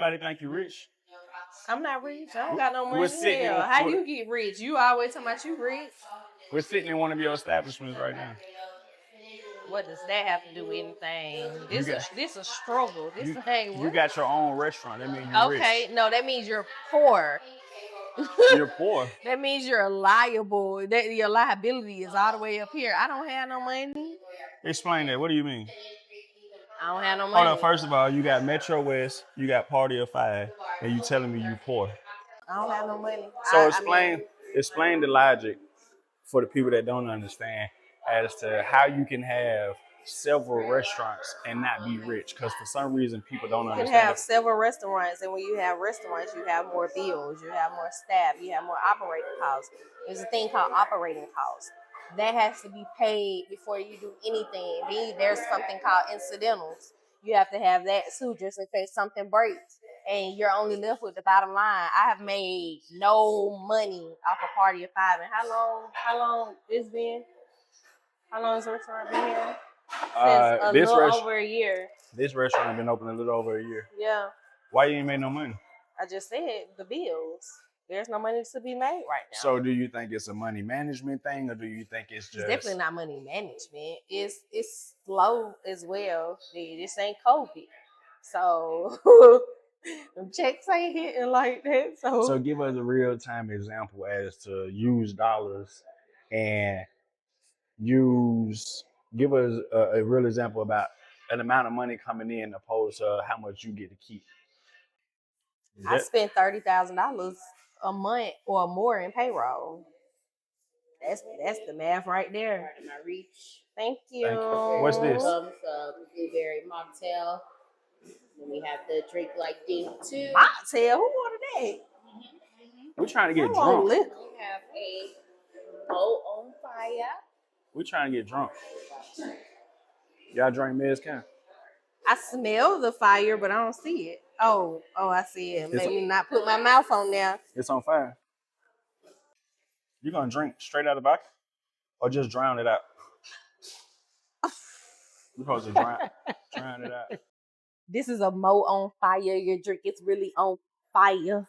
Everybody think you rich. I'm not rich. I don't got no money. We're sitting. How you get rich? You always talking about you rich. We're sitting in one of your establishments right now. What does that have to do with anything? This a struggle. You got your own restaurant. That means you're rich. Okay, no, that means you're poor. You're poor. That means you're liable. That your liability is all the way up here. I don't have no money. Explain that. What do you mean? I don't have no money. Hold on. First of all, you got Metro West, you got Party of Five, and you telling me you poor. I don't have no money. So explain the logic for the people that don't understand as to how you can have several restaurants and not be rich. Because for some reason, people don't understand. You can have several restaurants, and when you have restaurants, you have more bills, you have more staff, you have more operating costs. There's a thing called operating costs. That has to be paid before you do anything. Then there's something called incidentals. You have to have that too, just in case something breaks. And you're only left with the bottom line. I have made no money off a Party of Five. And how long it's been? How long has the restaurant been here? Since over a year. This restaurant has been open a little over a year. Yeah. Why you ain't made no money? I just said the bills. There's no money to be made right now. So do you think it's a money management thing, or do you think it's just... It's definitely not money management. It's slow as well. This ain't COVID. So them checks ain't hitting like that. So give us a real-time example as to use dollars and give us a real example about an amount of money coming in opposed to how much you get to keep. I spent $30,000 a month or more in payroll. That's the math right there. My reach. Thank you. What's this? Blueberry mocktail. Then we have the Dreek Dink too. Mocktail? Who ordered that? We're trying to get drunk. We have a boat on fire. We're trying to get drunk. Y'all drink mezcal? I smell the fire, but I don't see it. Oh, I see it. Maybe not put my mouth on there. It's on fire. You gonna drink straight out of the bucket, or just drown it out? You're supposed to drown it out. This is a mo on fire. Your drink is really on fire.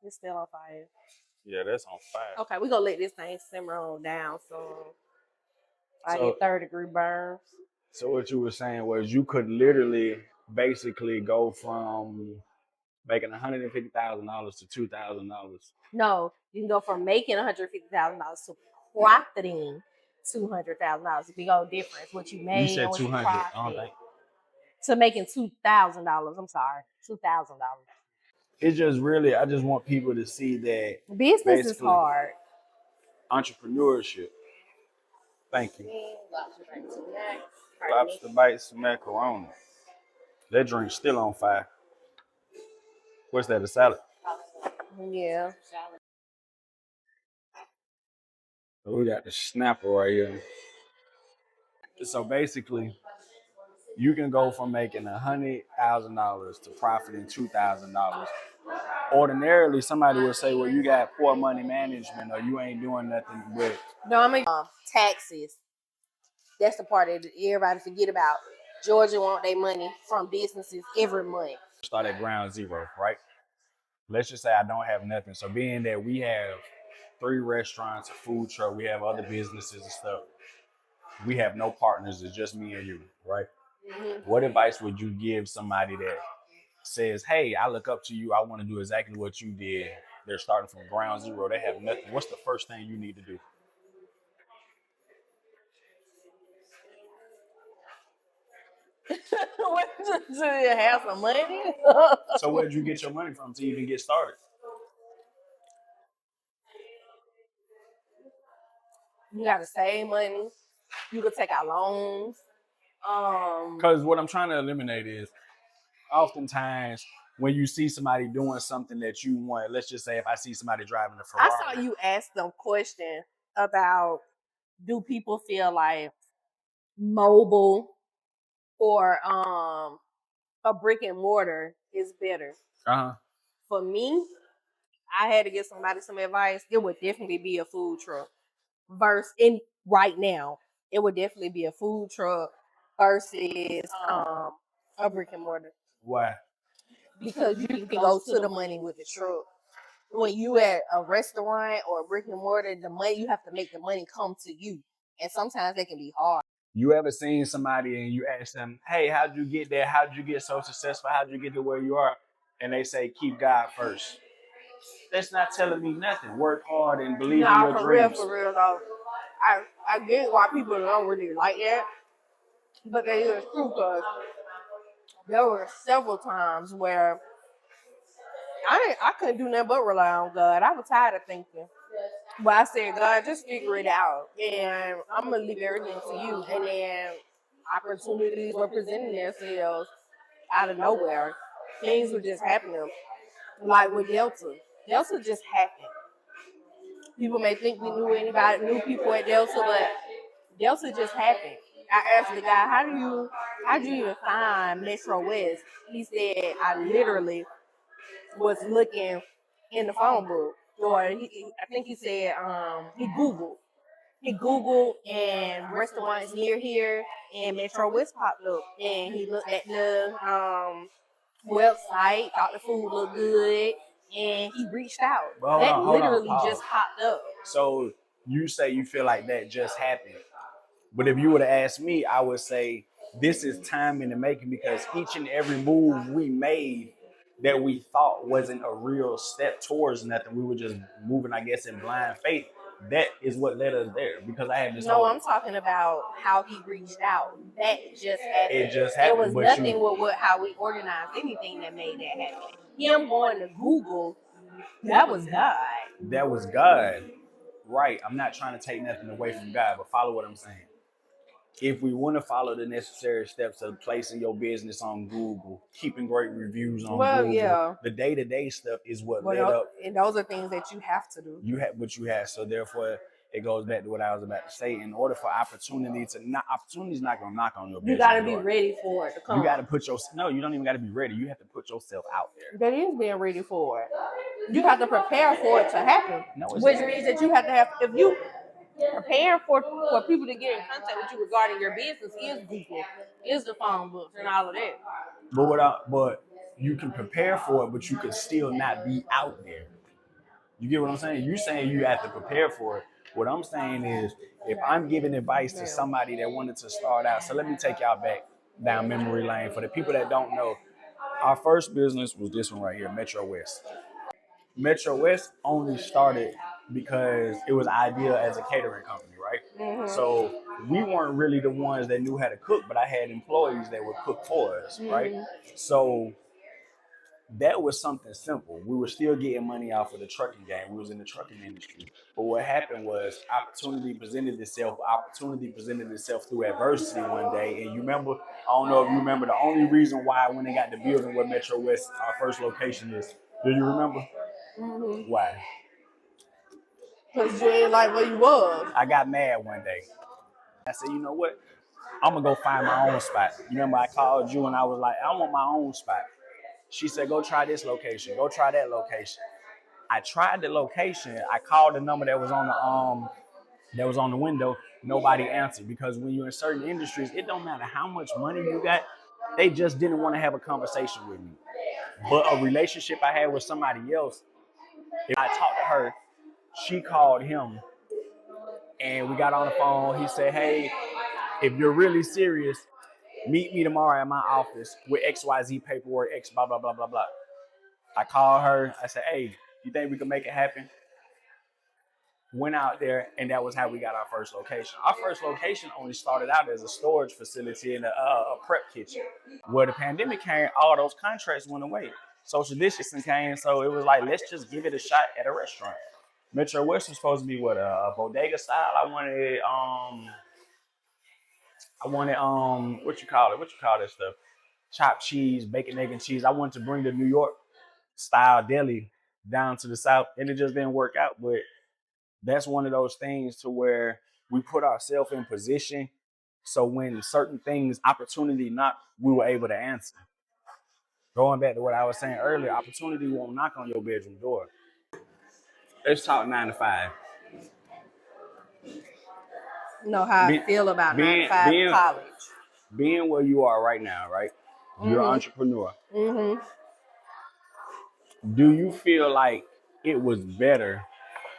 It's still on fire. Yeah, that's on fire. Okay, we're gonna let this thing simmer on down so I get 3rd-degree burns. So what you were saying was you could literally basically go from making $150,000 to $2,000. No, you can go from making $150,000 to profiting $200,000. If you go difference, what you made. You said 200. I don't think. To making $2,000. I'm sorry, $2,000. It's just really, I just want people to see that business is hard. Entrepreneurship. Thank you. Lobster bites, macaroni. That drink's still on fire. What's that? A salad? Yeah. We got the snapper right here. So basically, you can go from making $100,000 to profiting $2,000. Ordinarily, somebody would say, well, you got poor money management or you ain't doing nothing with... No, I mean taxes. That's the part that everybody forget about. Georgia want their money from businesses every month. Start at ground zero, right? Let's just say I don't have nothing. So being that we have 3 restaurants, a food truck, we have other businesses and stuff. We have no partners. It's just me and you, right? Mm-hmm. What advice would you give somebody that says, hey, I look up to you. I want to do exactly what you did. They're starting from ground zero. They have nothing. What's the first thing you need to do? To have some money? So where did you get your money from to even get started? You got to save money. You could take out loans. Because what I'm trying to eliminate is oftentimes when you see somebody doing something that you want, let's just say if I see somebody driving a Ferrari. I saw you ask them question about, do people feel like mobile or a brick and mortar is better? Uh-huh. For me, I had to give somebody some advice. It would definitely be a food truck. Right now, it would definitely be a food truck versus a A brick and mortar. Why? Because you can go to the money with the truck. When you at a restaurant or a brick and mortar, the money, you have to make the money come to you. And sometimes that can be hard. You ever seen somebody and you ask them, hey, how'd you get there? How'd you get so successful? How'd you get to where you are? And they say, keep God first. That's not telling me nothing. Work hard and believe in your dreams. For real though. I get why people don't really like that, but that is true because there were several times where I couldn't do nothing but rely on God. I was tired of thinking. But I said, God, just figure it out. And I'm going to leave everything to you. And then opportunities were presenting themselves out of nowhere. Things were just happening. Like with Delta. Delta just happened. People may think we knew people at Delta, but Delta just happened. I asked the guy, how do you even find Metro West? He said, I literally was looking in the phone book. Or I think he said he Googled. He Googled and restaurants near here and Metro West popped up. And he looked at the website, thought the food looked good, and he reached out. Hold on. Just popped up. So you say you feel like that just happened. But if you would have asked me, I would say this is time in the making because each and every move we made that we thought wasn't a real step towards nothing, we were just moving, I guess, in blind faith. That is what led us there because I had this. No, I'm talking about how he reached out. That just happened. It just happened. It was nothing with how we organized anything that made that happen. Him going to Google, that was God. That was God. Right. I'm not trying to take nothing away from God, but follow what I'm saying. If we want to follow the necessary steps of placing your business on Google, keeping great reviews on Google, the day-to-day stuff is what led up. And those are things that you have to do. You have what you have. So therefore, it goes back to what I was about to say. In order for opportunity's not gonna knock on your business. You gotta be ready for it to come. You gotta you don't even gotta be ready. You have to put yourself out there. That is being ready for it. You have to prepare for it to happen. Which means that you have to have, if you preparing for people to get in contact with you regarding your business is Google, is the phone books and all of that. But you can prepare for it, but you can still not be out there. You get what I'm saying? You're saying you have to prepare for it. What I'm saying is, if I'm giving advice to somebody that wanted to start out, so let me take y'all back down memory lane. For the people that don't know, our first business was this one right here, Metro West. Metro West only started because it was ideal as a catering company, right? Mm-hmm. So we weren't really the ones that knew how to cook, but I had employees that would cook for us, right? So that was something simple. We were still getting money off of the trucking game. We was in the trucking industry. But what happened was opportunity presented itself through adversity one day. And you remember, I don't know if you remember, the only reason why I went and got the building where Metro West, our first location is, do you remember? Mm-hmm. Why? Because you ain't like where you was. I got mad one day. I said, you know what? I'm going to go find my own spot. You remember I called you and I was like, I want my own spot. She said, go try this location. Go try that location. I tried the location. I called the number that was on the window. Nobody answered because when you're in certain industries, it don't matter how much money you got. They just didn't want to have a conversation with me. But a relationship I had with somebody else, if I talked to her, she called him and we got on the phone. He said, hey, if you're really serious, meet me tomorrow at my office with XYZ paperwork, X blah, blah, blah, blah, blah. I called her. I said, hey, you think we can make it happen? Went out there, and that was how we got our first location. Our first location only started out as a storage facility and a prep kitchen. Where the pandemic came, all those contracts went away. Social distancing came, so it was like, let's just give it a shot at a restaurant. Metro West was supposed to be a bodega style. I wanted what you call that stuff? Chopped cheese, bacon, egg, and cheese. I wanted to bring the New York style deli down to the South, and it just didn't work out. But that's one of those things to where we put ourselves in position. So when certain things, opportunity knock, we were able to answer. Going back to what I was saying earlier, opportunity won't knock on your bedroom door. Let's talk 9 to 5. Know how I feel about 9 to 5 college. Being where you are right now, right? You're an Mhm. entrepreneur. Mhm. Do you feel like it was better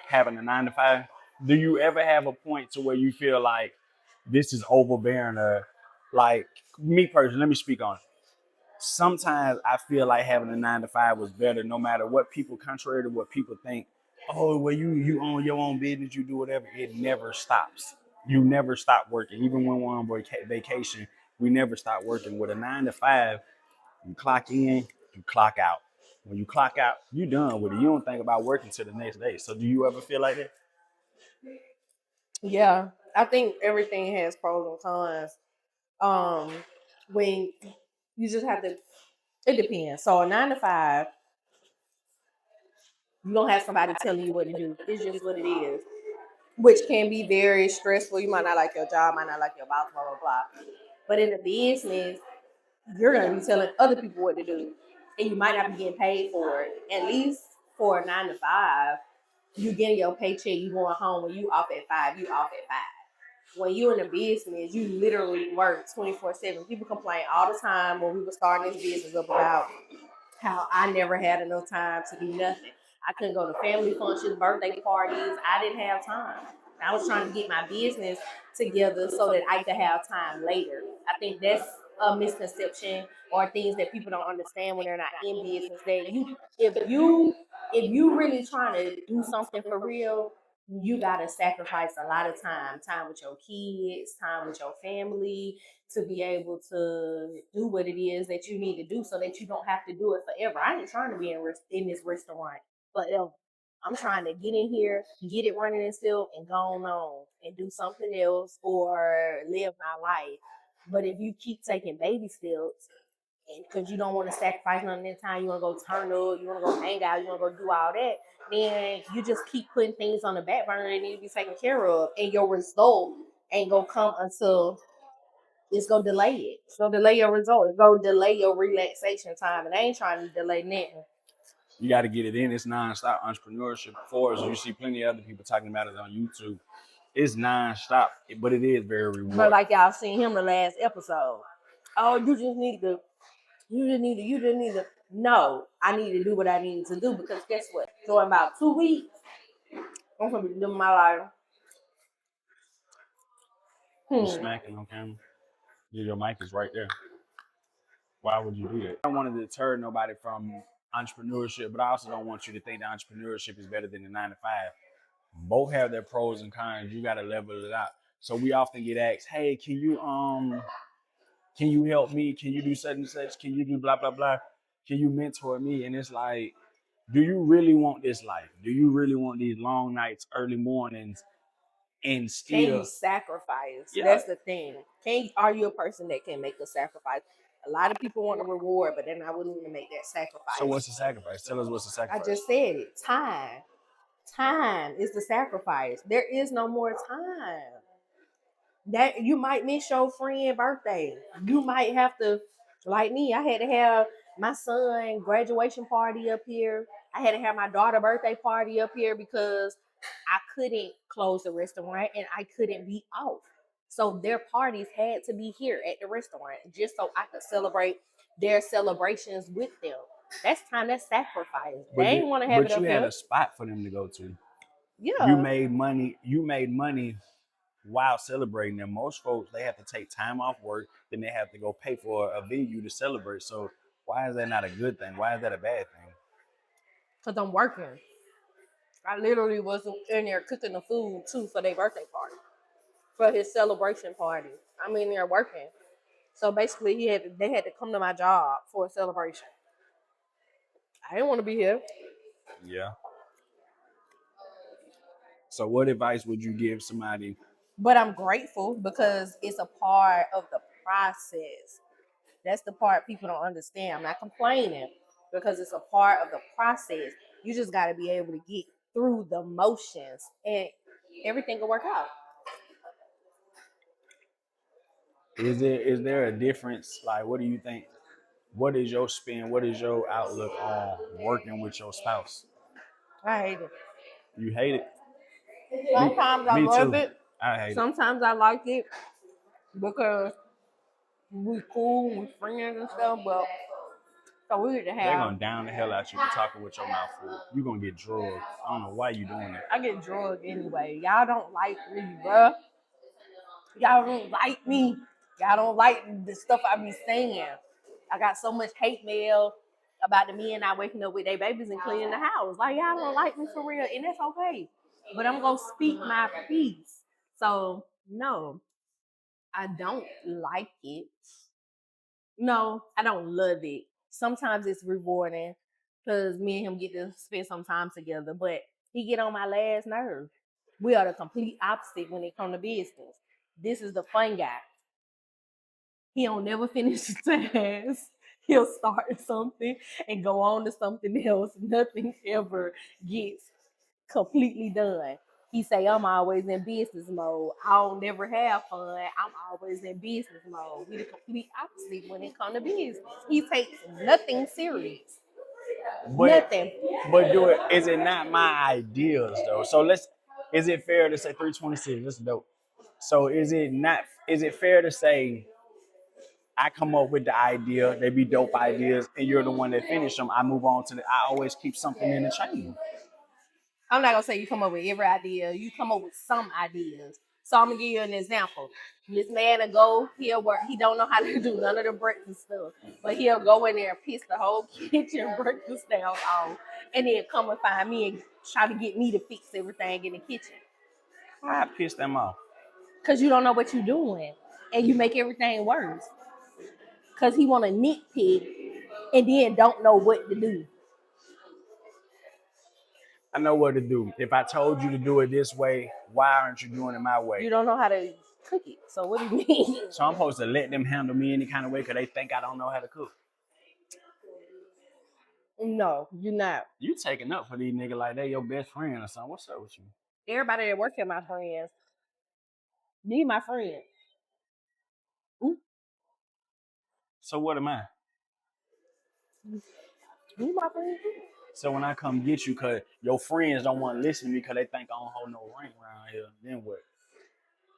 having a 9 to 5? Do you ever have a point to where you feel like this is overbearing, or like me personally, let me speak on it. Sometimes I feel like having a 9 to 5 was better, no matter what people, contrary to what people think. Oh, well, you own your own business, you do whatever. It never stops. You never stop working. Even when we're on vacation, we never stop working. With a 9 to 5, you clock in, you clock out. When you clock out, you done with it. You don't think about working till the next day. So do you ever feel like that? Yeah, I think everything has pros and cons. When you just have to, it depends. So a 9 to 5, you don't have somebody telling you what to do. It's just what it is, which can be very stressful. You might not like your job, might not like your boss, blah blah blah. But in the business, you're gonna be telling other people what to do, and you might not be getting paid for it. At least for a 9 to 5, you getting your paycheck. You going home when you off at 5. You off at 5. When you in a business, you literally work 24/7. People complain all the time when we were starting this business up about how I never had enough time to do nothing. I couldn't go to family functions, birthday parties. I didn't have time. I was trying to get my business together so that I could have time later. I think that's a misconception or things that people don't understand when they're not in business. That if you really trying to do something for real, you gotta sacrifice a lot of time with your kids, time with your family, to be able to do what it is that you need to do so that you don't have to do it forever. I ain't trying to be in this restaurant forever. I'm trying to get in here, get it running and still, and go on and do something else or live my life. But if you keep taking baby steps, and because you don't want to sacrifice none of that time, you want to go turn up, you want to go hang out, you want to go do all that, then you just keep putting things on the back burner that need to be taken care of, and your result ain't gonna come until it's gonna delay it. It's gonna delay your result. It's gonna delay your relaxation time, and I ain't trying to delay nothing. You got to get it in. It's nonstop entrepreneurship. For us, you see plenty of other people talking about it on YouTube. It's nonstop, but it is very But rewarding. like y'all seen him the last episode. Oh, you just need to. No, I need to do what I need to do because guess what? So in about 2 weeks, I'm gonna be living my life. You Hmm. smacking on camera. Yeah, your mic is right there. Why would you do that? I don't want to deter nobody from entrepreneurship, but I also don't want you to think that entrepreneurship is better than the 9 to 5. Both have their pros and cons. You got to level it out. So we often get asked, "Hey, can you help me? Can you do such and such? Can you do blah blah blah? Can you mentor me?" And it's like, do you really want this life? Do you really want these long nights, early mornings, and Can you still, sacrifice? yeah? That's the thing. Are you a person that can make a sacrifice? A lot of people want a reward, but they're not willing to make that So sacrifice. what's the sacrifice? Tell us what's the I sacrifice. just said it. Time is the sacrifice. There is no more time. That you might miss your friend's birthday. You might have to, like me, I had to have my son graduation party up here. I had to have my daughter birthday party up here because I couldn't close the restaurant and I couldn't be off. So their parties had to be here at the restaurant just so I could celebrate their celebrations with them. That's time, that's sacrifice. They ain't want to have it But you up had here. a spot for them to go to. You Yeah. made money. You made money while celebrating them. Most folks, they have to take time off work, then they have to go pay for a venue to celebrate. So why is that not a good thing? Why is that a bad thing? Because I'm working. I literally was in there cooking the food too for their birthday party, for his celebration party. I'm in there working. So basically, they had to come to my job for a celebration. I didn't want to be here, Yeah. So what advice would you give somebody? but I'm grateful because it's a part of the process. That's the part people don't understand. I'm not complaining because it's a part of the process. You just got to be able to get through the motions, and everything will work out. Is there a difference? Like, what do you think? What is your spin? What is your outlook on working with your spouse? I hate it. You hate it? Me, Sometimes I me love too. it. I hate it. Sometimes I like it because we cool, we friends and stuff, but so we get to They're have. gonna down the hell out you for talking with your mouth full. You're gonna get drugged. I don't know why you doing that. I get drugged anyway. Y'all don't like me, bruh. Y'all don't like me. Y'all don't like the stuff I be saying. I got so much hate mail about the men not waking up with their babies and cleaning the house. Like, y'all don't like me for real, and that's okay. But I'm gonna speak my piece. So no, I don't like it. No, I don't love it. Sometimes it's rewarding because me and him get to spend some time together, but he get on my last nerve. We are the complete opposite when it comes to business. This is the fun guy. He don't never finish the task. He'll start something and go on to something else. Nothing ever gets completely done. He say, I'm always in business mode. I don't never have fun. I'm always in business mode. We the complete opposite when it comes to business. He takes nothing serious. But Nothing. do it. Is it not my ideas though? So is it fair to say 326? That's dope. So is it not? Is it fair to say I come up with the idea, they be dope ideas, and you're the one that finish them? I move on to I always keep something in the chamber. I'm not gonna say you come up with every idea. You come up with some ideas. So I'm gonna give you an example. This man will go, he'll work, he don't know how to do none of the breakfast stuff. But he'll go in there and piss the whole kitchen breakfast down off. And then come and find me and try to get me to fix everything in the kitchen. I piss them off. Cause you don't know what you're doing. And you make everything worse. Cause he wanna nitpick and then don't know what to do. I know what to do. If I told you to do it this way, why aren't you doing it my way? You don't know how to cook it. So what do you mean? So I'm supposed to let them handle me any kind of way because they think I don't know how to cook. No, you're not. You taking up for these niggas like they your best friend or something. What's up with you? Everybody that work here, my friends. Need my friend. Ooh, So what am I? need my friend. So when I come get you, cause your friends don't want to listen to me because they think I don't hold no rank around here, then what?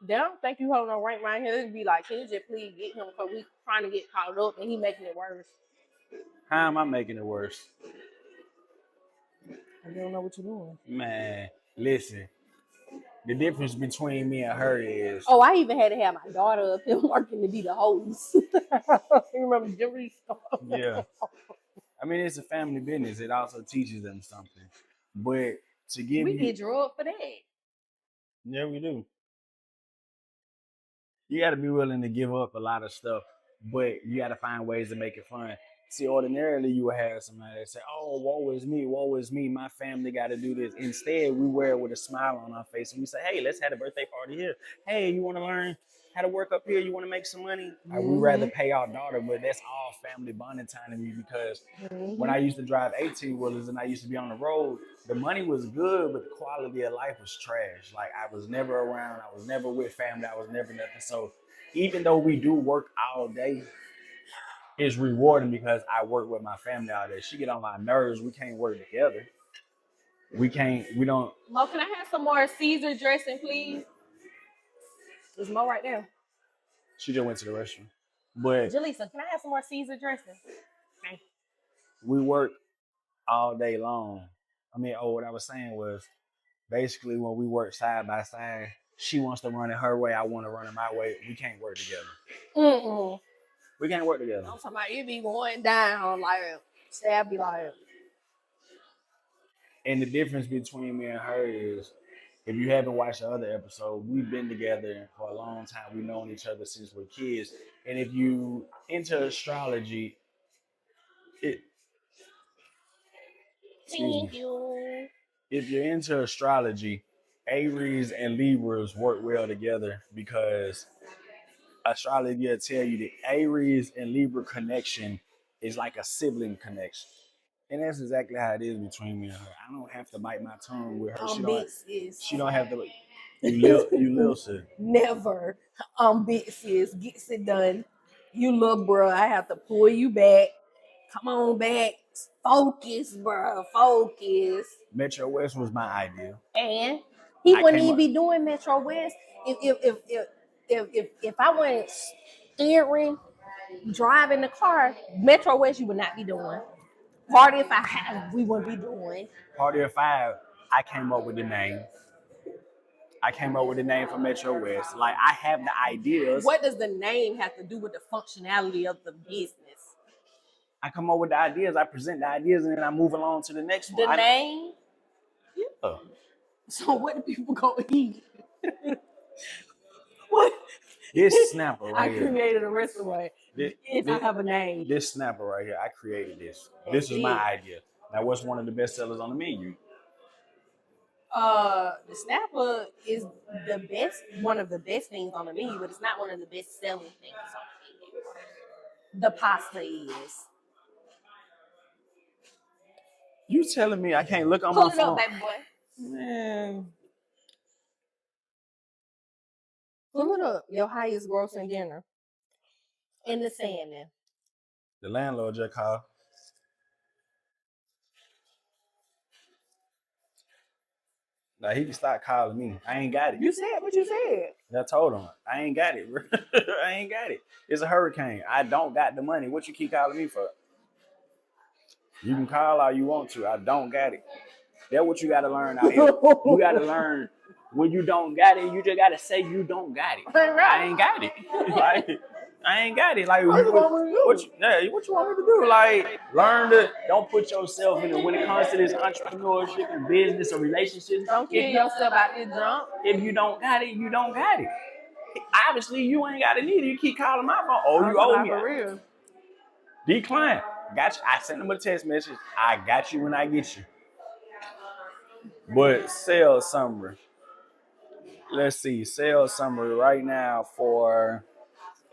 They don't think you hold no rank right here. It'd be like, can you just please get him because we trying to get caught up and he making it worse. How am I making it worse? And you don't know what you're doing. Man, listen. The difference between me and her is Oh, I even had to have my daughter up here working to be the host. You remember Dreek? yeah. I mean, it's a family business. It also teaches them something. But to give We you, get drugged for that. yeah, we do. You got to be willing to give up a lot of stuff, but you got to find ways to make it fun. See, ordinarily you would have somebody that say, "Oh, woe is me. My family got to do this." Instead, we wear it with a smile on our face and we say, "Hey, let's have a birthday party here. Hey, you want to learn how to work up here? You want to make some money?" We rather pay our daughter, but that's all family bonding time to me because when I used to drive 18 wheelers and I used to be on the road, the money was good, but the quality of life was trash. Like I was never around, I was never with family, I was never nothing. So even though we do work all day, it's rewarding because I work with my family all day. She get on my nerves. We can't work together. We don't. Mo, can I have some more Caesar dressing, please? There's Mo right there. She just went to the restroom. But Jaleesa, can I have some more Caesar dressing? Okay. we work all day long. I mean, what I was saying was basically when we work side by side, she wants to run it her way, I want to run it my way. We can't work together. Mm-mm. We can't work together. I'm talking about it be going down like say I be like And the difference between me and her is if you haven't watched the other episode, we've been together for a long time. We've known each other since we're kids. And if you into astrology, it thank you. if you're into astrology, Aries and Libras work well together because astrology will tell you the Aries and Libra connection is like a sibling connection. And that's exactly how it is between me and her. I don't have to bite my tongue with her. Big sis. She don't have to. You little sis. Never. Big sis gets it done. You look, bro. I have to pull you back. Come on back. Focus, bro. Focus. Metro West was my idea. And he I wouldn't came even up. be doing Metro West if I went steering Driving the car, Metro West, you would not be doing. Party if I have, we wouldn't be doing. Party of Five, I came up with the name. I came up with the name for Metro West. Like I have the ideas. What does the name have to do with the functionality of the business? I come up with the ideas, I present the ideas, and then I move along to the next one. The name? Yeah. So what do people go eat? What? This snapper right I here. created a restaurant. If I have a name. This snapper right here, I created this. This is my idea. Now, what's one of the best sellers on the menu? The snapper is the best, one of the best things on the menu, but it's not one of the best selling things on the menu. The pasta is. You telling me I can't look on my phone? Pull it up, baby boy. Man. Pull it up. Your highest grossing dinner. In the salmon. The landlord just called. Now he can start calling me. I ain't got it. You said what you said. I told him I ain't got it, bro. I ain't got it. It's a hurricane. I don't got the money. What you keep calling me for? You can call all you want to. I don't got it. That's what you got to learn out here. You got to learn when you don't got it. You just got to say you don't got it. I ain't got it. Like, I ain't got it. Like, what you want me to do? Like, learn to don't put yourself in it. When it comes to this entrepreneurship and business or relationships, Don't kill yourself out there drunk. If you don't got it, you don't got it. Obviously, you ain't got it either. You keep calling my phone. Oh, you owe me. For real. Decline. Got you. I sent them a text message. I got you when I get you. But sales summary. Let's see. Sales summary right now for,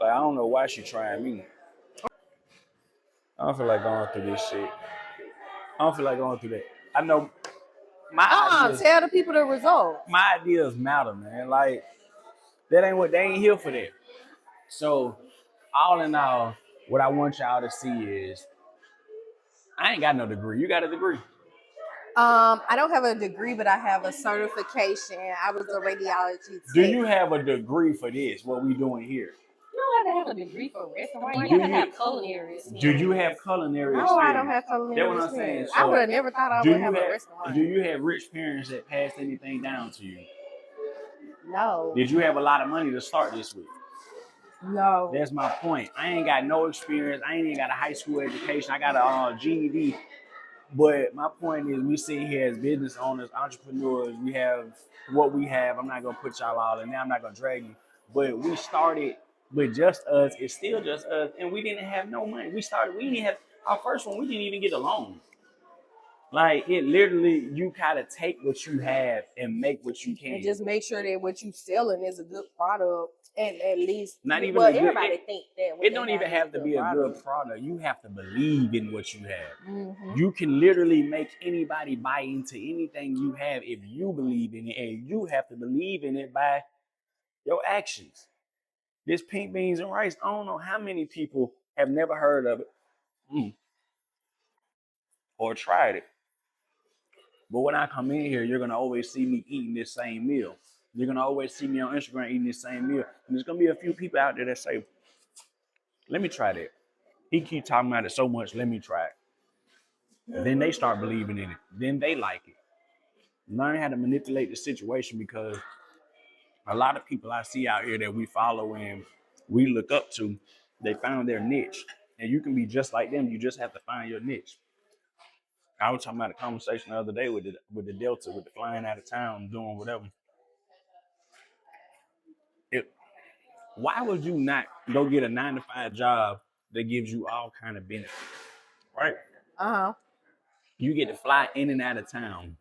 like, I don't know why she trying me. I don't feel like going through this shit. I don't feel like going through that. I know my ideas. Tell the people the results. My ideas matter, man. Like, that ain't what they ain't here for that. So, all in all, what I want y'all to see is I ain't got no degree. You got a degree? I don't have a degree, but I have a certification. I was a radiology tech. Do you have a degree for this, what we doing here? You don't have to have a degree for restaurant. You gotta have culinary experience. Do you have culinary experience? No, I don't have culinary experience. That's what I'm saying. So I would have never thought I would have a restaurant. Do you have rich parents that passed anything down to you? No. Did you have a lot of money to start this with? No. That's my point. I ain't got no experience. I ain't even got a high school education. I got a GED. But my point is, we sit here as business owners, entrepreneurs. We have what we have. I'm not gonna put y'all all in there. I'm not gonna drag you. But we started with just us. It's still just us, and we didn't have no money. We didn't have our first one. We didn't even get a loan. Like, it literally, you gotta take what you have and make what you can. And just make sure that what you selling is a good product. And at least, not even everybody think that. It don't even have to be a good product. You have to believe in what you have. Mm-hmm. You can literally make anybody buy into anything you have if you believe in it, and you have to believe in it by your actions. This pink beans and rice, I don't know how many people have never heard of it or tried it. But when I come in here, you're going to always see me eating this same meal. You're going to always see me on Instagram eating this same meal. And there's going to be a few people out there that say, let me try that. He keep talking about it so much, let me try it. And then they start believing in it. Then they like it. Learn how to manipulate the situation, because a lot of people I see out here that we follow and we look up to, they found their niche. And you can be just like them. You just have to find your niche. I was talking about a conversation the other day with the Delta, with the flying out of town, doing whatever. Why would you not go get a 9-to-5 job that gives you all kind of benefits, right? Uh-huh. You get to fly in and out of town,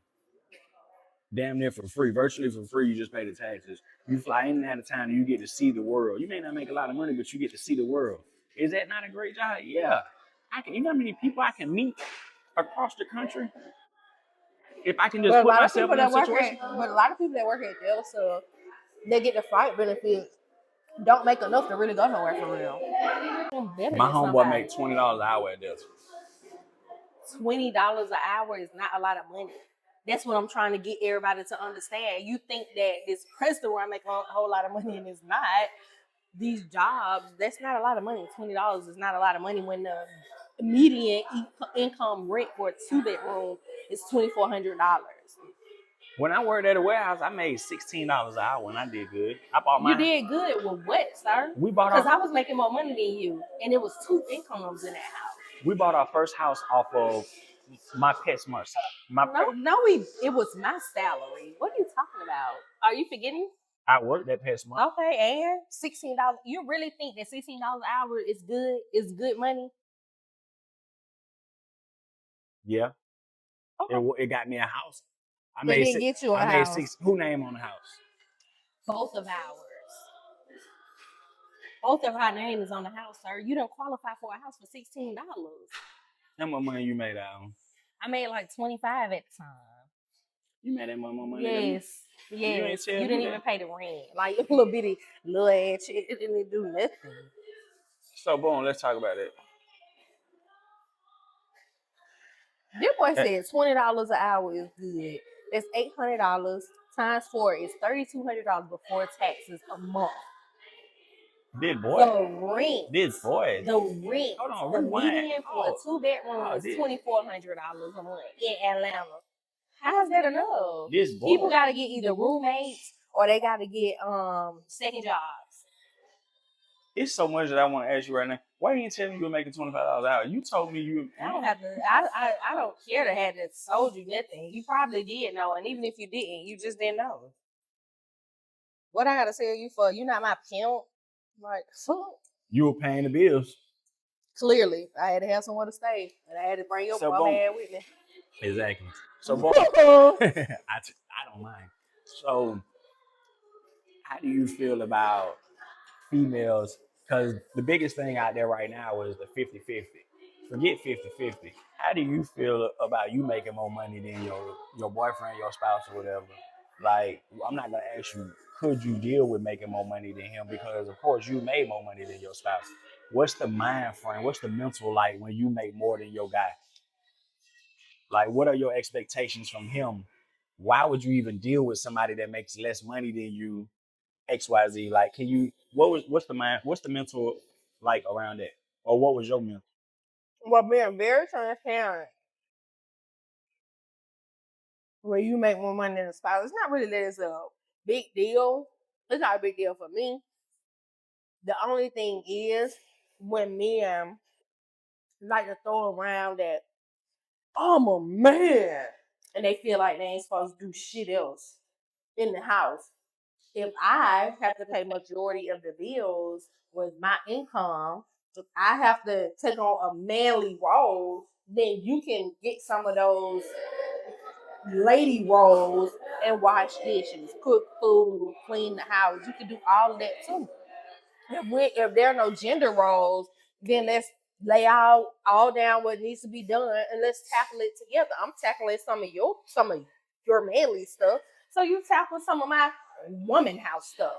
damn near for free, virtually for free. You just pay the taxes. You fly in and out of town, and you get to see the world. You may not make a lot of money, but you get to see the world. Is that not a great job? Yeah. You know how many people I can meet across the country if I can just put myself in that situation? But a lot of people that work at Delta, they get the flight benefits, don't make enough to really go nowhere for real. My homeboy make $20 an hour at Delta. $20 an hour is not a lot of money. That's what I'm trying to get everybody to understand. You think that this restaurant make a whole lot of money, and it's not. these jobs, that's not a lot of money. $20 is not a lot of money when the median income rent for a 2-bedroom is $2,400. When I worked at a warehouse, I made $16 an hour and I did good. I bought You my did good with what, sir? we bought Because our I was making more money than you, and it was 2 incomes in that house. we bought our first house off of my PetSmart side. It was my salary. What are you talking about? Are you forgetting? I worked at PetSmart. Okay, and $16. You really think that $16 an hour is good? Is good money? Yeah, Okay. it got me a house. I It made didn't get you a I made house. 6. Who name on the house? Both of ours. Both of our names is on the house, sir. You don't qualify for a house for $16. How much money you made out? I made like 25 at the time. You made that much more money Yes. than me? You ain't tell You me didn't that. even pay the rent. Like a little bitty little ass shit. It didn't do nothing. So boom, let's talk about it. This boy said $20 an hour is good. That's $800 times 4 is $3,200 before taxes a month. Did boy? The rent. Hold on, The rewind. median for a 2-bedroom is $2,400 a month in Atlanta. How's that enough? This boy. People gotta get either roommates or they gotta get second jobs. It's so much that I want to ask you right now. Why didn't you tell me you were making $25 an hour? You told me you. I don't have to. I don't care to have that told you nothing. You probably did know, and even if you didn't, you just didn't know. What I gotta tell you for? You not my pimp. Like, fuck. You were paying the bills. Clearly, I had to have somewhere to stay, and I had to bring your bum ass with me. Exactly. So, boy, I don't mind. So, how do you feel about females? Because the biggest thing out there right now is the 50-50. Forget 50-50. How do you feel about you making more money than your boyfriend, your spouse, or whatever? Like, I'm not gonna ask you, could you deal with making more money than him? Because of course you made more money than your spouse. What's the mind frame? What's the mental like when you make more than your guy? Like, what are your expectations from him? Why would you even deal with somebody that makes less money than you? XYZ. Like, can you? What's the mind? What's the mental like around it? Or what was your mental? Well, being very transparent. When you make more money than a spouse, it's not really that it's a big deal. It's not a big deal for me. The only thing is when men like to throw around that I'm a man, and they feel like they ain't supposed to do shit else in the house. If I have to pay majority of the bills with my income, if I have to take on a manly role, then you can get some of those lady roles and wash dishes, cook food, clean the house. You can do all of that too. If there are no gender roles, then let's lay out all down what needs to be done and let's tackle it together. I'm tackling some of your manly stuff, so you tackle some of my woman house stuff.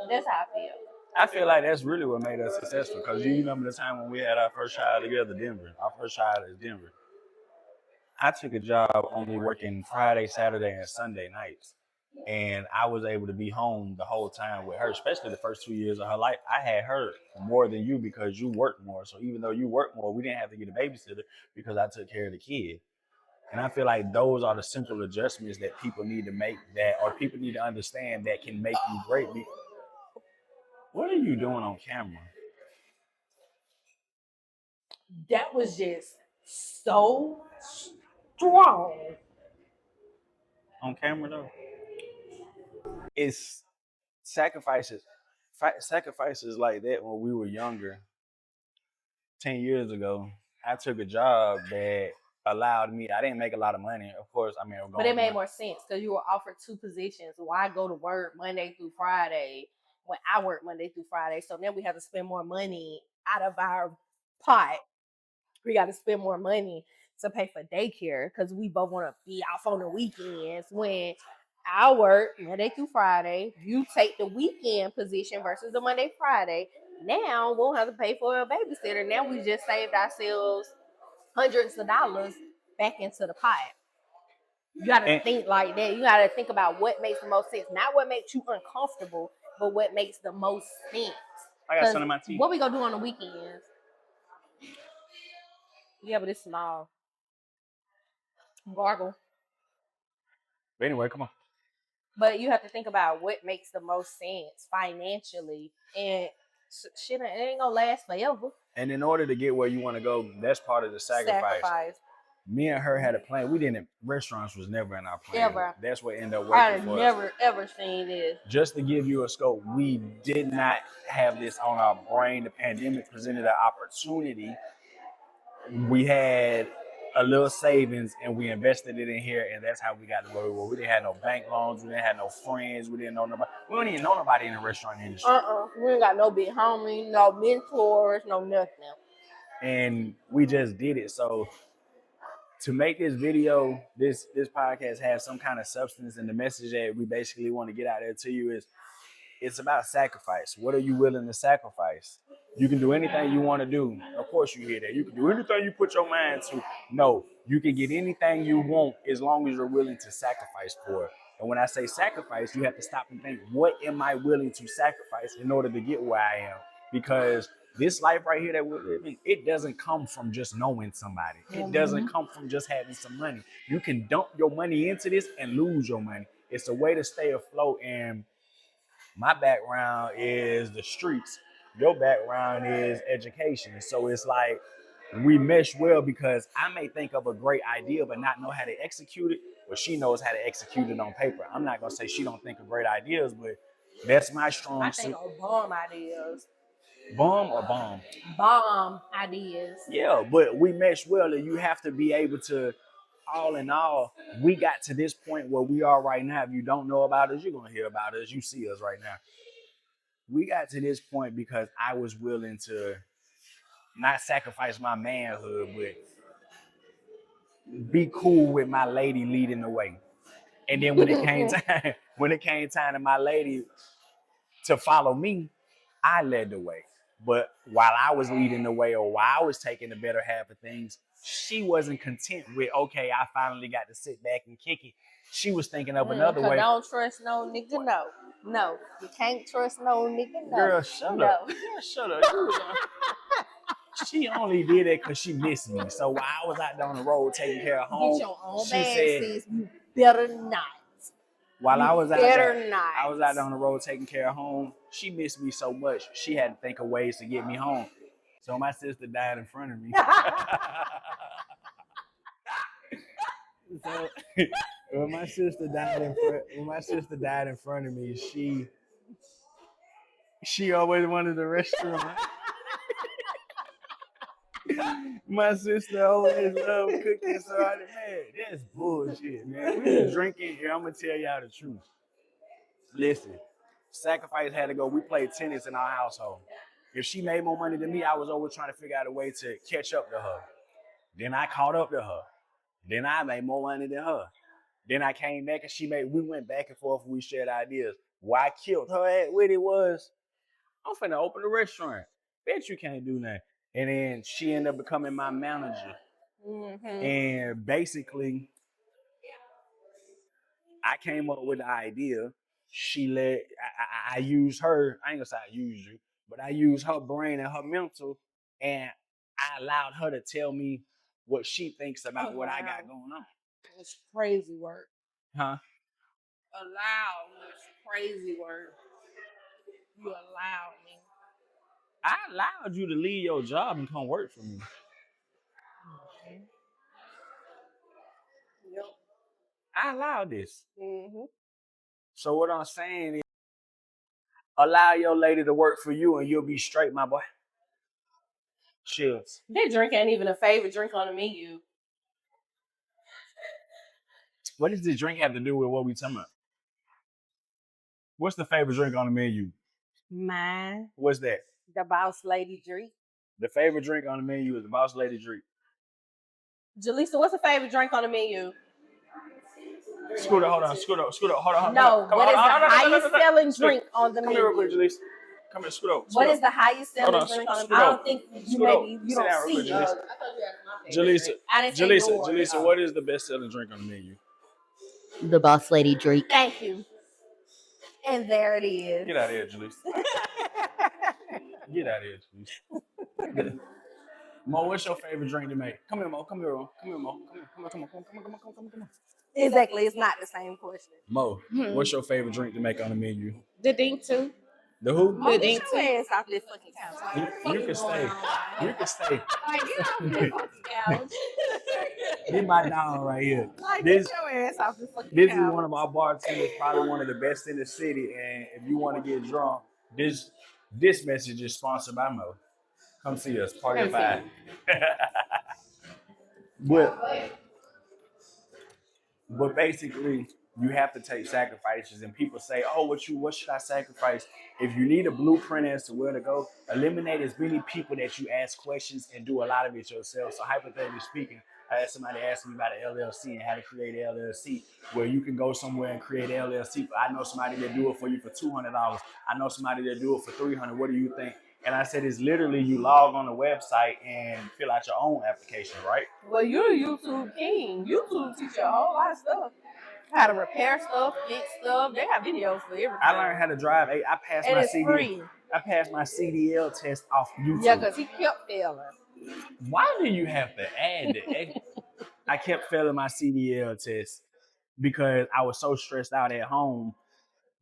That's how I feel. I feel like that's really what made us successful. Because you remember the time when we had our first child together, Denver. Our first child is Denver. I took a job only working Friday, Saturday, and Sunday nights. And I was able to be home the whole time with her, especially the first 2 years of her life. I had her more than you because you worked more. So even though you worked more, we didn't have to get a babysitter because I took care of the kid. And I feel like those are the simple adjustments that people need to make or people need to understand that can make you great. What are you doing on camera? That was just so strong. On camera though, it's sacrifices like that when we were younger. 10 years ago, I took a job that allowed me. I didn't make a lot of money, of course. I mean, but it made more sense because you were offered 2 positions. Why go to work Monday through Friday when I work Monday through Friday? So then we have to spend more money out of our pot. We got to spend more money to pay for daycare because we both want to be off on the weekends. When I work Monday through Friday, you take the weekend position versus the Monday Friday. Now we won't have to pay for a babysitter. Now we just saved ourselves hundreds of dollars back into the pot. You got to think like that. You got to think about what makes the most sense, not what makes you uncomfortable. but what makes the most sense. I got some in my teeth. What we gonna do on the weekends? Yeah, but it's small. Gargle. But anyway, come on. But you have to think about what makes the most sense financially, and shit, it ain't gonna last forever. And in order to get where you want to go, that's part of the sacrifice. Me and her had a plan. We didn't. Restaurants was never in our plan. Ever. That's what ended up working for us. I've never ever seen this. Just to give you a scope, we did not have this on our brain. The pandemic presented an opportunity. We had a little savings and we invested it in here, and that's how we got to where we were. We didn't have no bank loans. We didn't have no friends. We didn't know nobody. We don't even know nobody in the restaurant industry. We ain't got no big homies, no mentors, no nothing. And we just did it. So to make this video, this podcast have some kind of substance, and the message that we basically want to get out there to you is it's about sacrifice. What are you willing to sacrifice? You can do anything you want to do. Of course you hear that. You can do anything you put your mind to. No, you can get anything you want as long as you're willing to sacrifice for it. And when I say sacrifice, you have to stop and think, what am I willing to sacrifice in order to get where I am? Because this life right here that we're living, it doesn't come from just knowing somebody. It doesn't come from just having some money. You can dump your money into this and lose your money. It's a way to stay afloat. And my background is the streets. Your background is education. So it's like we mesh well because I may think of a great idea but not know how to execute it, but she knows how to execute it on paper. I'm not going to say she don't think of great ideas, but that's my strong suit. I think of bomb ideas. Bomb or bomb? Bomb ideas. Yeah, but we mesh well, and you have to be able to, all in all, we got to this point where we are right now. If you don't know about us, you're going to hear about us. You see us right now. We got to this point because I was willing to not sacrifice my manhood, but be cool with my lady leading the way. And then when it came time to my lady to follow me, I led the way. But while I was leading the way, or while I was taking the better half of things, she wasn't content with, okay, I finally got to sit back and kick it. She was thinking of another way. Don't trust no nigga, no. No, you can't trust no nigga, no. Girl, shut up. Girl, shut up. She only did it because she missed me. So while I was out there on the road taking care of home, get your own bag, sis. You better not. While I was out there on the road taking care of home, she missed me so much, she had to think of ways to get me home. So my sister died in front of me. So when my sister died in front of me, she always wanted the restaurant. My sister always loved cooking, so I said, man, that's bullshit, man. We was drinking here. I'm gonna tell y'all the truth. Listen, sacrifice had to go. We played tennis in our household. If she made more money than me, I was always trying to figure out a way to catch up to her. Then I caught up to her. Then I made more money than her. Then I came back and we went back and forth and we shared ideas. Why I killed her at with it was, I'm finna open a restaurant. Bet you can't do that. And then she ended up becoming my manager. Mm-hmm. And basically, I came up with the idea. I used her, I ain't gonna say I used you, but I used her brain and her mental, and I allowed her to tell me what she thinks about what I got going on. It's crazy work. Huh? Allow is crazy work. You allowed me. I allowed you to leave your job and come work for me. Mm-hmm. Yep. I allowed this. Mm-hmm. So what I'm saying is, allow your lady to work for you and you'll be straight, my boy. Cheers. That drink ain't even a favorite drink on the menu. What does this drink have to do with what we talking about? What's the favorite drink on the menu? Mine. What's that? The Boss Lady Dreek. The favorite drink on the menu is the Boss Lady Dreek. Jaleesa, what's the favorite drink on the menu? Scoot up, hold on. No, what is the highest selling drink on the menu? Come here real quick, Jaleesa. Come here, scoot up. What is the highest selling drink on the menu? I don't think you don't see. Jaleesa, what is the best selling drink on the menu? The Boss Lady Dreek. Thank you. And there it is. Get out of here, Julius. Get out of here, Julius. Mo, what's your favorite drink to make? Come here, Mo. Come here, Mo. Come here, Mo. Come on. Exactly. It's not the same question. Mo, what's your favorite drink to make on the menu? The Dink too. The who? Mo, The get Dink your too. ass off this fucking couch. You can stay. You can stay. Like, get off this fucking couch. Get my dog right here. Like, This, get your ass off this fucking this couch. is one of our bartenders, probably one of the best in the city. And if you want to get drunk, this message is sponsored by Mo. Come see us, Party of Five. But basically, you have to take sacrifices, and people say, "Oh, what should I sacrifice?" If you need a blueprint as to where to go, eliminate as many people that you ask questions and do a lot of it yourself. So, hypothetically speaking, I had somebody ask me about an LLC and how to create an LLC, where you can go somewhere and create an LLC. I know somebody that do it for you for $200. I know somebody that do it for $300. What do you think? And I said, it's literally you log on the website and fill out your own application, right? Well, you're a YouTube king. YouTube teach you a whole lot of stuff. How to repair stuff, fix stuff. They have videos for everything. I learned how to drive. I passed and my it's CD. free. I passed my CDL test off YouTube. Yeah, because he kept failing. Why do you have to add that? I kept failing my CDL test because I was so stressed out at home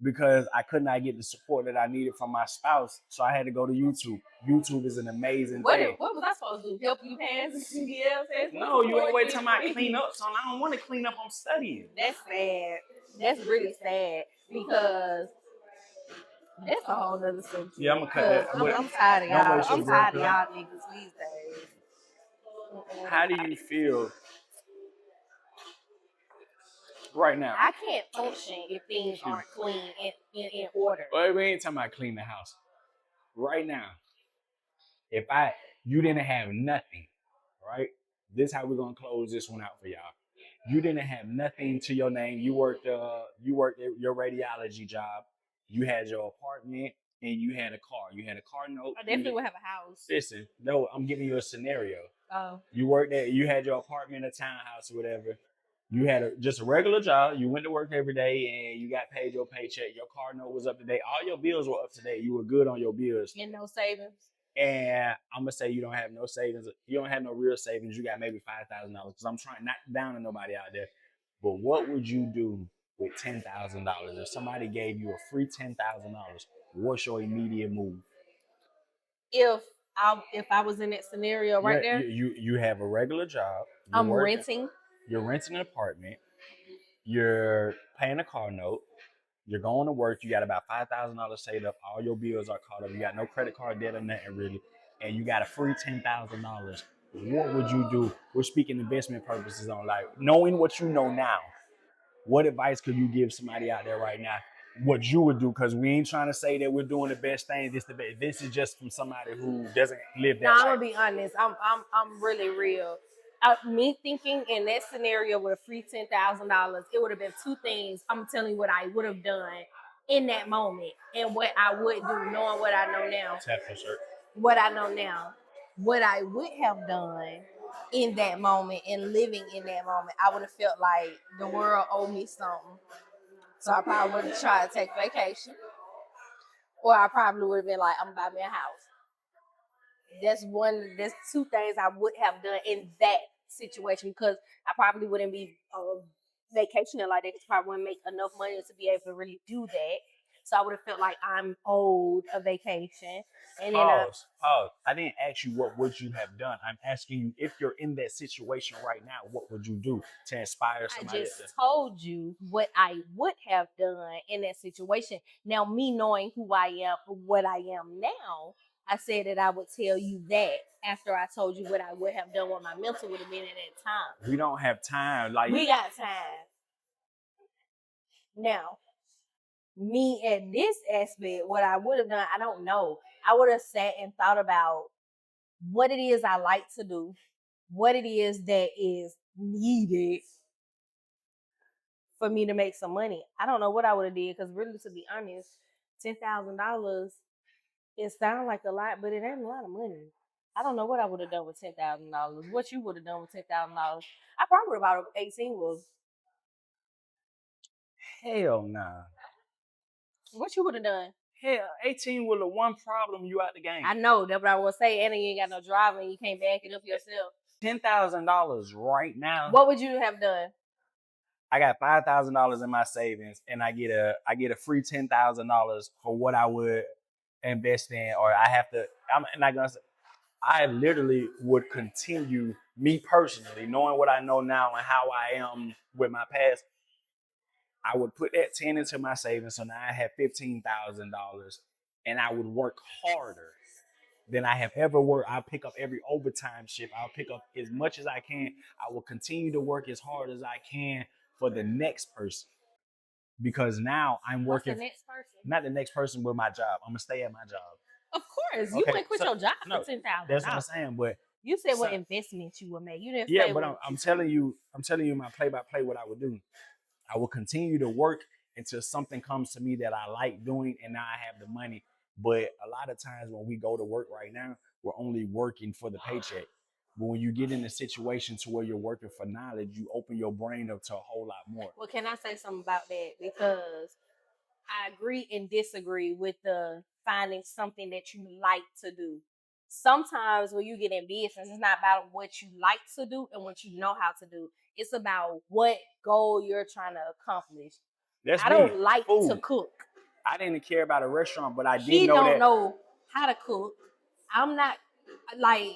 because I could not get the support that I needed from my spouse. So I had to go to YouTube. YouTube is an amazing thing. What was I supposed to do? Help you pass the CDL test? No, you always talking about clean up, so I don't want to clean up. I'm studying. That's sad. That's really sad because that's a whole other subject. Yeah, I'm gonna cut that. I'm tired of Don't y'all. waste your I'm tired of breath, y'all niggas these days. How do you feel right now? I can't function if things aren't clean and in order. Well, we ain't talking about clean the house. Right now, if you didn't have nothing, right? This is how we're gonna close this one out for y'all. You didn't have nothing to your name. You worked your radiology job. You had your apartment and you had a car. You had a car note. I definitely would have a house. Listen, no, I'm giving you a scenario. Oh. You worked there. You had your apartment, a townhouse, or whatever. You had just a regular job. You went to work every day and you got paid your paycheck. Your car note was up to date. All your bills were up to date. You were good on your bills. And no savings. And I'm gonna say you don't have no savings. You don't have no real savings. You got maybe $5,000 because I'm trying not down to nobody out there. But what would you do with $10,000 if somebody gave you a free $10,000? What's your immediate move? If I was in that scenario right there, you have a regular job. I'm renting. You're renting an apartment. You're paying a car note. You're going to work. You got about $5,000 saved up. All your bills are caught up. You got no credit card debt or nothing really. And you got a free $10,000. What would you do? We're speaking investment purposes on life. Knowing what you know now, what advice could you give somebody out there right now? What you would do? Because we ain't trying to say that we're doing the best thing. This is just from somebody who doesn't live that. No, I'm gonna be honest. I'm really real. Me thinking in that scenario with a free $10,000, it would have been two things. I'm telling you what I would have done in that moment and what I would do, knowing what I know now. Tap your shirt. What I know now, what I would have done in that moment and living in that moment, I would have felt like the world owed me something. So I probably would have tried to take vacation, or I probably would have been like, I'm gonna buy me a house. That's two things I would have done in that situation because I probably wouldn't be vacationing like that because I probably wouldn't make enough money to be able to really do that. So I would have felt like I'm owed a vacation. And then Pause. I didn't ask you what would you have done. I'm asking you if you're in that situation right now, what would you do to inspire somebody? I just told you what I would have done in that situation. Now, me knowing who I am, what I am now, I said that I would tell you that after I told you what I would have done, what my mental would have been at that time. We don't have time. Like we got time. Now, me at this aspect, what I would have done, I don't know. I would have sat and thought about what it is I like to do, what it is that is needed for me to make some money. I don't know what I would have did because really, to be honest, $10,000, it sounds like a lot, but it ain't a lot of money. I don't know what I would have done with $10,000. What you would have done with $10,000? I probably would have bought 18 wheels. Hell nah. What you would have done? Hell, 18 with a one problem, you out the game. I know that's what I was say, and you ain't got no driver, and you can't back it up yourself. $10,000 right now. What would you have done? I got $5,000 in my savings, and I get a free $10,000 for what I would invest in, or I have to. I'm not gonna say. I literally would continue, me personally, knowing what I know now and how I am with my past. I would put that 10 into my savings, so now I have $15,000, and I would work harder than I have ever worked. I'll pick up every overtime shift. I'll pick up as much as I can. I will continue to work as hard as I can for the next person. Because now I'm working. What's the next person? Not the next person, but my job. I'm gonna stay at my job. Of course, you wouldn't quit your job for $10,000. That's what I'm saying. But you said what investments you would make. You didn't say. Yeah, but I'm telling you my play-by-play what I would do. I will continue to work until something comes to me that I like doing, and now I have the money. But a lot of times when we go to work right now, we're only working for the paycheck. But when you get in a situation to where you're working for knowledge, you open your brain up to a whole lot more. Well, can I say something about that? Because I agree and disagree with the finding something that you like to do. Sometimes when you get in business, it's not about what you like to do and what you know how to do. It's about what goal you're trying to accomplish. I don't like to cook. I didn't care about a restaurant, but I did know that. He don't know how to cook. I'm not like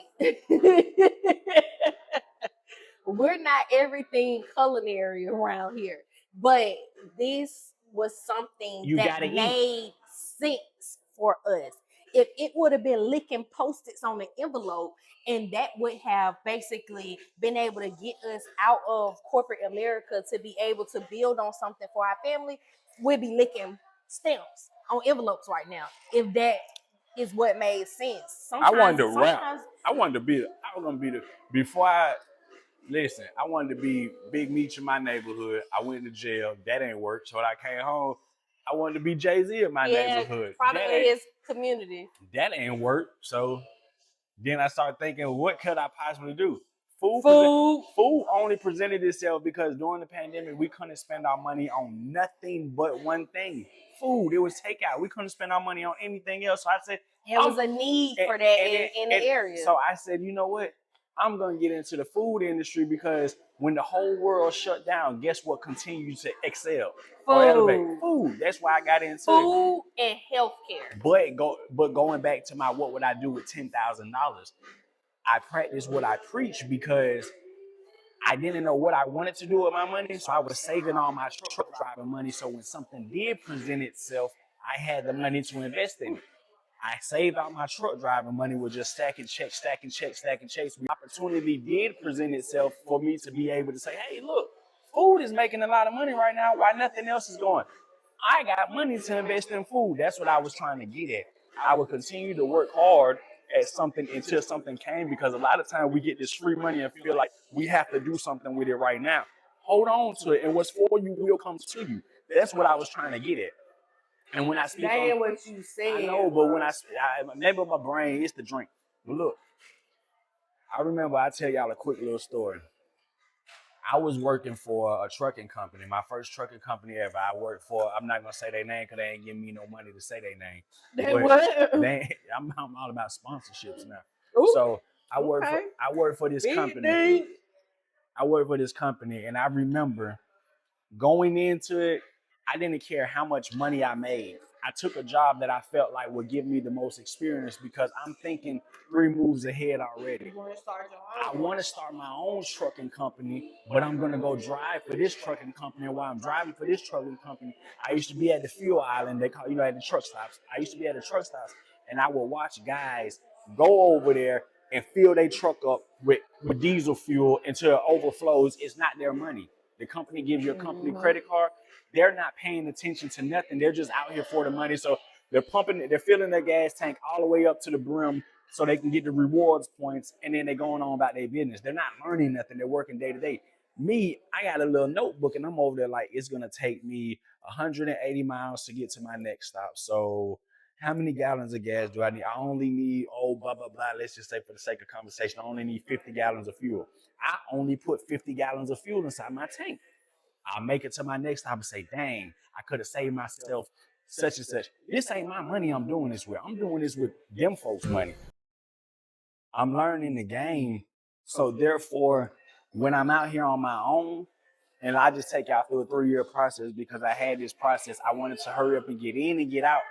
we're not everything culinary around here. But this was something that made sense for us. If it would have been licking Post-its on the envelope, and that would have basically been able to get us out of corporate America to be able to build on something for our family, we'd be licking stamps on envelopes right now. If that is what made sense. I wanted to be Big Meech in my neighborhood. I went to jail. That ain't work. So when I came home, I wanted to be Jay-Z in my neighborhood. Probably in his community. That ain't work. So then I started thinking, what could I possibly do? Food only presented itself because during the pandemic, we couldn't spend our money on nothing but one thing. Food. It was takeout. We couldn't spend our money on anything else. So I said, there was a need for that in the area. So I said, you know what? I'm going to get into the food industry because when the whole world shut down, guess what continues to excel? Food. That's why I got into food and healthcare. But going back to my what would I do with $10,000? I practice what I preach because I didn't know what I wanted to do with my money, so I was saving all my truck driving money. So when something did present itself, I had the money to invest in it. I saved out my truck driving money with just stacking checks. The opportunity did present itself for me to be able to say, hey, look, food is making a lot of money right now. Why nothing else is going? I got money to invest in food. That's what I was trying to get at. I would continue to work hard at something until something came, because a lot of times we get this free money and feel like we have to do something with it right now. Hold on to it, and what's for you will come to you. That's what I was trying to get at. And when I speak on what you said, I know, but when maybe my brain, it's the drink. But look, I remember I tell y'all a quick little story. I was working for a trucking company, my first trucking company ever. I worked for, I'm not gonna say their name because they ain't giving me no money to say their name. I'm all about sponsorships now. Ooh, so I worked for this company. I worked for this company, and I remember going into it, I didn't care how much money I made. I took a job that I felt like would give me the most experience because I'm thinking 3 moves ahead already. I want to start my own trucking company, but I'm going to go drive for this trucking company. And while I'm driving for this trucking company, I used to be at the fuel island. They call, at the truck stops. I used to be at the truck stops, and I would watch guys go over there and fill their truck up with diesel fuel until it overflows. It's not their money. The company gives you a company credit card. They're not paying attention to nothing. They're just out here for the money. So they're filling their gas tank all the way up to the brim so they can get the rewards points, and then they're going on about their business. They're not learning nothing. They're working day to day. Me, I got a little notebook, and I'm over there like, it's going to take me 180 miles to get to my next stop. So how many gallons of gas do I need? I only need, blah, blah, blah. Let's just say for the sake of conversation, I only need 50 gallons of fuel. I only put 50 gallons of fuel inside my tank. I'll make it to my next stop and say, dang, I could have saved myself such and such. This ain't my money I'm doing this with. I'm doing this with them folks' money. I'm learning the game. So therefore, when I'm out here on my own, and I just take y'all through a 3-year process because I had this process. I wanted to hurry up and get in and get out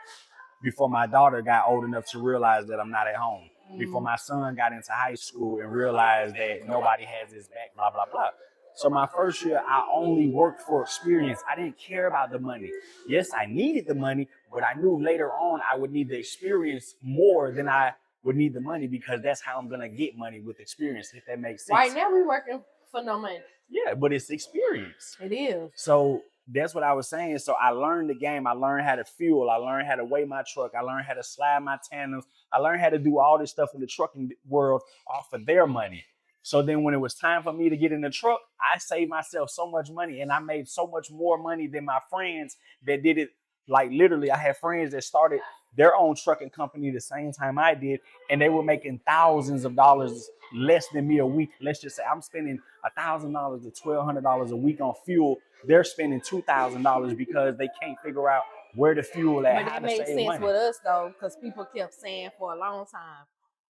before my daughter got old enough to realize that I'm not at home. Before my son got into high school and realized that nobody has his back, blah, blah, blah. So my first year, I only worked for experience. I didn't care about the money. Yes, I needed the money, but I knew later on I would need the experience more than I would need the money because that's how I'm going to get money with experience, if that makes sense. Right now, we working for no money. Yeah, but it's experience. It is. So that's what I was saying. So I learned the game. I learned how to fuel. I learned how to weigh my truck. I learned how to slide my tandems. I learned how to do all this stuff in the trucking world off of their money. So then when it was time for me to get in the truck, I saved myself so much money and I made so much more money than my friends that did it. Like literally, I had friends that started their own trucking company the same time I did, and they were making thousands of dollars less than me a week. Let's just say I'm spending $1,000 to $1,200 a week on fuel. They're spending $2,000 because they can't figure out where to fuel at. But how it to made save sense money. with us though, because people kept saying for a long time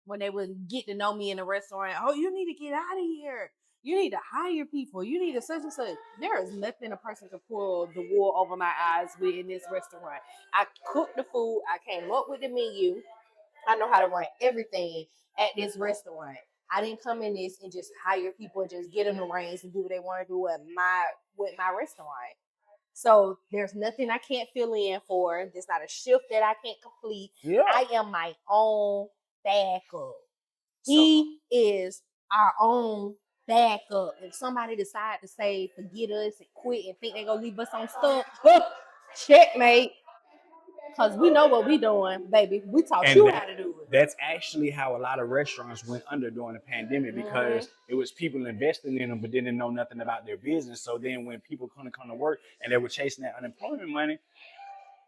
when they would get to know me in the restaurant, oh, you need to get out of here. You need to hire people. You need to such and such. There is nothing a person can pull the wool over my eyes with in this restaurant. I cooked the food. I came up with the menu. I know how to run everything at this restaurant. I didn't come in this and just hire people and just get them the reins and do what they want to do with my restaurant. So there's nothing I can't fill in for. There's not a shift that I can't complete. Yeah. I am my own backup. He is our own backup. If somebody decide to say forget us and quit and think they're gonna leave us on stuff, checkmate. Because we know what we doing, baby. We taught And you how to do it. that's actually how a lot of restaurants went under during the pandemic because it was people investing in them but didn't know nothing about their business. So then when people couldn't come to work and they were chasing that unemployment money,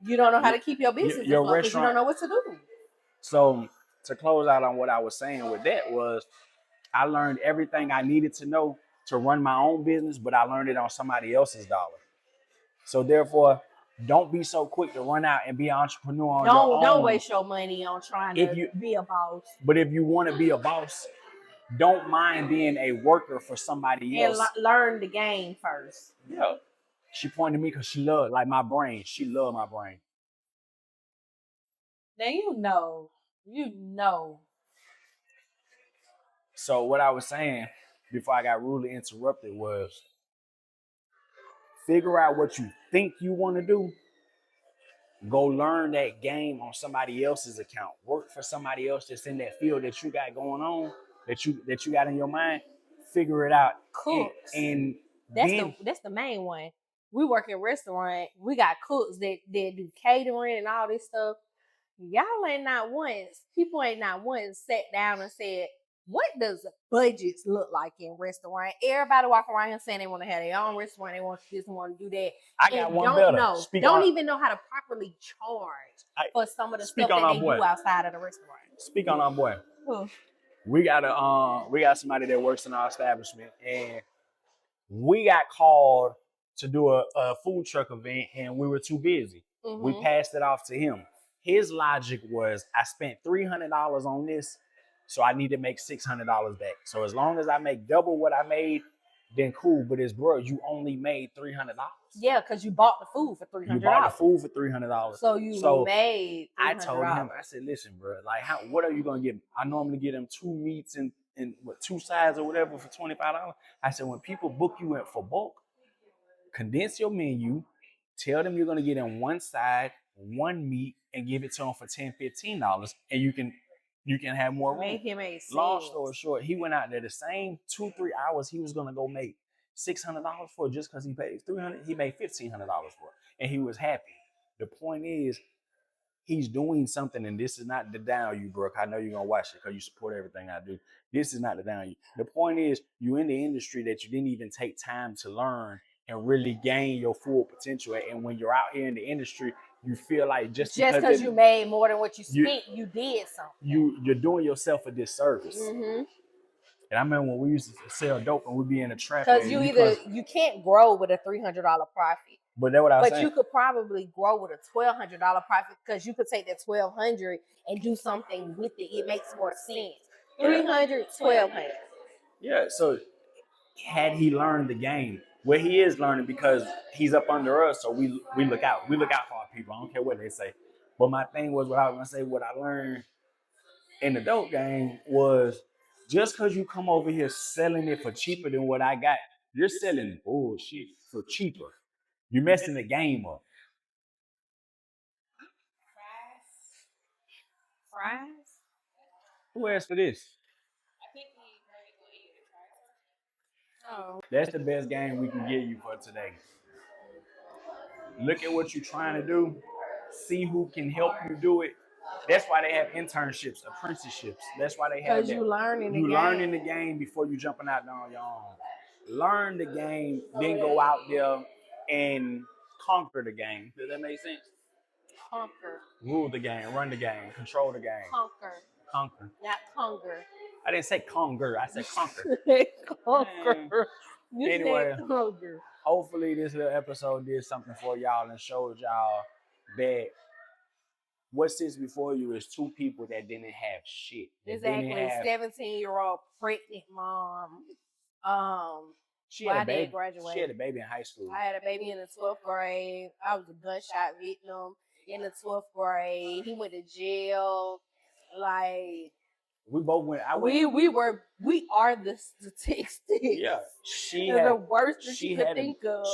you don't know how to keep your business your afloat because you don't restaurant. know what to do. So to close out on what I was saying with that was I learned everything I needed to know to run my own business, but I learned it on somebody else's dollar. So therefore, don't be so quick to run out and be an entrepreneur on your own. Don't waste your money on trying to be a boss. But if you want to be a boss, don't mind being a worker for somebody else. And learn the game first. Yeah. She pointed to me because she loved like my brain. She loved my brain. Now you know. So what I was saying before I got rudely interrupted was figure out what you think you want to do. Go learn that game on somebody else's account. Work for somebody else that's in that field that you got going on, that you got in your mind. Figure it out. Cooks. And that's the main one. We work in restaurant. We got cooks that do catering and all this stuff. Y'all people ain't not once sat down and said, what does budgets look like in restaurant? Everybody walk around here saying they want to have their own restaurant. They want this and want to do that. I got and one better. Don't even know how to properly charge for some of the stuff that they do outside of the restaurant. Speak on our boy. We got somebody that works in our establishment, and we got called to do a food truck event, and we were too busy. Mm-hmm. We passed it off to him. His logic was, I spent $300 on this, so I need to make $600 back. So as long as I make double what I made, then cool. But it's, bro, you only made $300. Yeah, because you bought the food for $300. You bought the food for $300. So you made $300. I told him, I said, listen, bro, like, what are you gonna get? I normally get them 2 meats and what, 2 sides or whatever for $25. I said, when people book you in for bulk, condense your menu, tell them you're gonna get them 1 side, 1 meat, and give it to them for $10, $15, and you can have more room. Make him a Long story short, he went out there the same 2-3 hours he was gonna go make $600 for just because he paid $300. He made $1,500 for it, and he was happy. The point is, he's doing something, and this is not to down you, Brooke. I know you're gonna watch it because you support everything I do. This is not to down you. The point is, you in the industry that you didn't even take time to learn and really gain your full potential. And when you're out here in the industry, you feel like just because you made more than what you spent, you did something. You're doing yourself a disservice. Mm-hmm. And I remember when we used to sell dope and we'd be in a traffic. Because you can't grow with a $300 profit. But that's what I was But saying. you could probably grow with a $1,200 profit because you could take that $1,200 and do something with it. It makes more sense. 300, 1,200. Yeah, so had he learned the game, well, he is learning because he's up under us, so we look out. We look out for our people. I don't care what they say. But my thing was what I was gonna say. What I learned in the dope game was just because you come over here selling it for cheaper than what I got, you're selling bullshit for cheaper. You're messing the game up. Fries? Who asked for this? Oh. That's the best game we can give you for today. Look at what you're trying to do. See who can help you do it. That's why they have internships, apprenticeships. That's why they have Because that. you learning the You game. learning the game before you jumping out there on your own. Learn the game, then go out there and conquer the game. Does that make sense? Conquer. Rule the game, run the game, control the game. Conquer. Not hunger. I didn't say conquer, I said conquer. Conquer. You Anyway. said hunger. Hopefully this little episode did something for y'all and showed y'all that what sits before you is two people that didn't have shit. Exactly. 17-year-old pregnant mom. She had a baby. Graduated. She had a baby in high school. I had a baby in the 12th grade. I was a gunshot victim in the 12th grade. He went to jail. Like we both went. We are the statistics. Yeah, the worst that you could think of.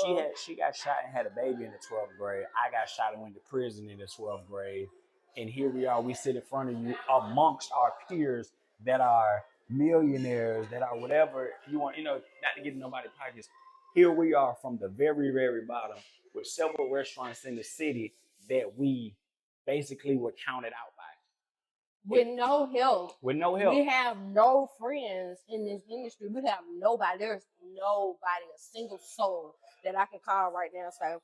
She got shot and had a baby in the 12th grade. I got shot and went to prison in the 12th grade. And here we are. We sit in front of you amongst our peers that are millionaires, that are whatever you want. Not to get in nobody's pockets. Here we are from the very, very bottom with several restaurants in the city that we basically were counted out by. With no help. We have no friends in this industry. We have nobody. There's nobody, a single soul that I can call right now and say,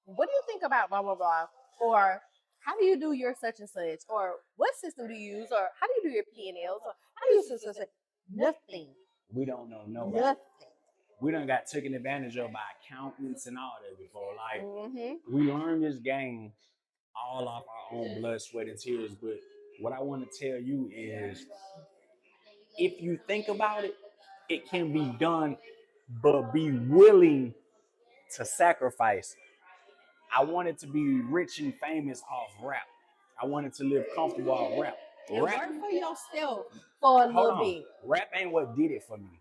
what do you think about blah, blah, blah? Or how do you do your such and such? Or what system do you use? Or how do you do your P&Ls? Or how do you do such? Nothing. We don't know nobody. Nothing. We done got taken advantage of by accountants and all that before. Like, we learned this game all off our own blood, sweat, and tears. But what I want to tell you is, if you think about it, it can be done, but be willing to sacrifice. I wanted to be rich and famous off rap. I wanted to live comfortable off rap. Work for yourself for a little bit. Rap ain't what did it for me.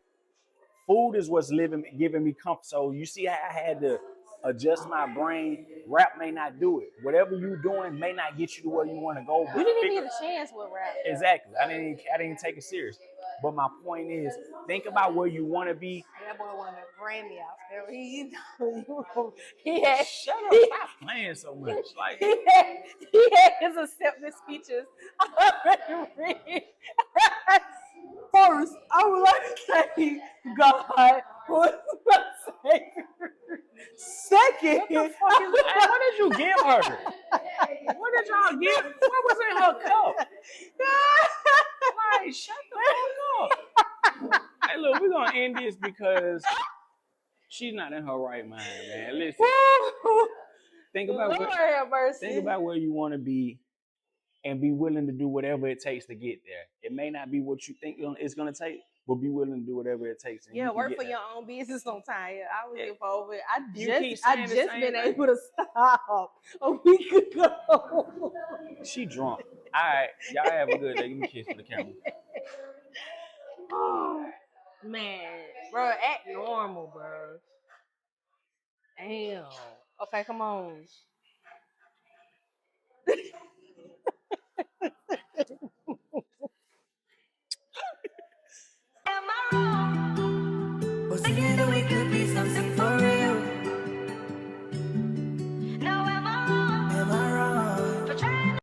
Food is what's giving me comfort. So you see how I had to adjust my brain. Rap may not do it. Whatever you're doing may not get you to where you want to go. You didn't even get a chance with rap. Exactly. I didn't take it serious. But my point is, think about where you want to be. That boy wanted a Grammy out there. He Shut up! Stop playing so much. Like he had his acceptance speeches already read. First, I would like to thank God for my Savior. Second, what did you give her? What did y'all give? What was in her cup? Like, shut the fuck up. Hey, look, we're gonna end this because she's not in her right mind, man. Listen, think about where you want to be, and be willing to do whatever it takes to get there. It may not be what you think it's gonna take, but be willing to do whatever it takes. Work for your own business sometime. I was give over it. I just been able to stop a week ago. She drunk. All right, y'all have a good day. Give me a kiss for the camera. Oh, man, bro, act normal, bro. Damn. Okay, come on. But together we could be something for